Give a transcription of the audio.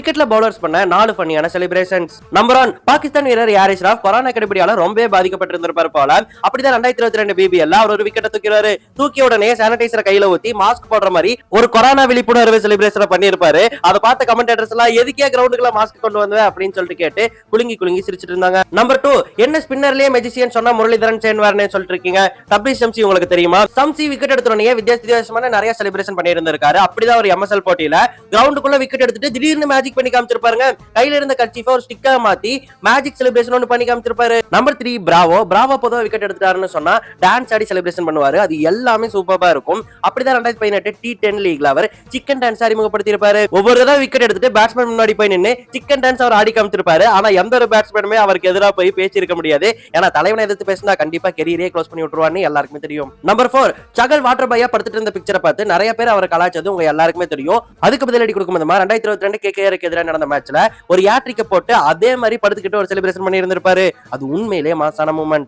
கிரிக்கெட்ல பவுலர்ஸ் பண்ண 4 ஃபன்னியான celebrations. Number 1, Pakistan வீரர் யாரிஸ் ராவ் கொரோனா கடுப்படியால ரொம்பவே பாதிக்கப்பட்டிருந்திருப்பார் போல. அப்படிதான் 2022 BBL அவர் ஒரு விக்கெட்டை தூக்கிடுவாரு. தூக்கிய உடனே சானிடைசரை கையில ஊத்தி மாஸ்க் போடுற மாதிரி ஒரு கொரோனா விழிப்புணர்வு செலிப்ரேஷன் பண்ணிருப்பாரு. அதை பார்த்த கமெண்டேட்டர்ஸ் எல்லாம் எதுக்கே கிரவுண்டுக்குள்ள மாஸ்க் கொண்டு வந்த அப்படின்னு சொல்லிட்டு கேட்டு குலுங்கி குலுங்கி சிரிச்சிட்டு இருந்தாங்க. நம்பர் 2, என்ன ஸ்பின்னர்லயே மெஜிசியன் சொன்னா முரளிதரன் சேன்வார்னு சொல்லிட்டு இருக்கீங்க. தப்ரீஸ் ஷம்சி உங்களுக்கு தெரியுமா? ஷம்சி விக்கெட் எடுத்தோடனே வித்தியாசமான நிறைய செலிப்ரேஷன் பண்ணியிருந்திருக்காரு. அப்படிதான் ஒரு MSL போட்டியில கிரவுண்டுக்குள்ள விக்கெட் எடுத்துட்டு திடீர்னு மேஜிக் பண்ணி காமிச்சிருப்பாருங்க. கையில இருந்த கர்ச்சீஃபை ஒரு ஸ்டிக்கா மாத்தி மேஜிக் செலிப்ரேஷன் ஒன்னு பண்ணி காமிச்சிருப்பாரு. நம்பர் 3, பிராவோ பொதுவா விக்கெட் எடுத்துட்டாருன்னு சொன்னா டான்ஸ் ஆடி செலிப்ரேஷன் பண்ணுவாரு. அது எல்லாமே சூப்பரா இருக்கும். அப்படிதான் 2018 T10 லீக்ல அவர் சிக்கன் டான்ஸ் அறிமுகப்படுத்தி இருப்பாரு. ஒவ்வொரு தடவை விக்கெட் எடுத்துட்டு பேட்ஸ்மேன் முன்னாடி போய் நின்னு சிக்கன் டான்ஸ் அவர் ஆடி காமிச்சிருப்பாரு. ஆனா எந்த ஒரு பேட்ஸ்மேனுமே அவருக்கு எதிராக போய் பேசியிருக்க முடியாது. ஏன்னா தலைவனை எதிர்த்து பேசினா கண்டிப்பா கெரியரே க்ளோஸ் பண்ணி விட்டுருவான்னு எல்லாருக்குமே தெரியும். நம்பர் 4, சகல் வாட்டர் பையா படுத்துட்டு இருந்த பிக்சரை பார்த்து நிறைய பேர் அவரை கலாச்சது உங்க எல்லாருக்குமே தெரியும். அதுக்கு பதிலடி கொடுக்கும் விதமா 2022 KKRக்கு எதிராக நடந்த மேட்ச்ல ஒரு ஹேட்ரிக்கை போட்டு அதே மாதிரி படுத்துக்கிட்டு ஒரு செலிப்ரேஷன் பண்ணி இருந்திருப்பாரு. அது உண்மையிலேயே மாசான மூமெண்ட்.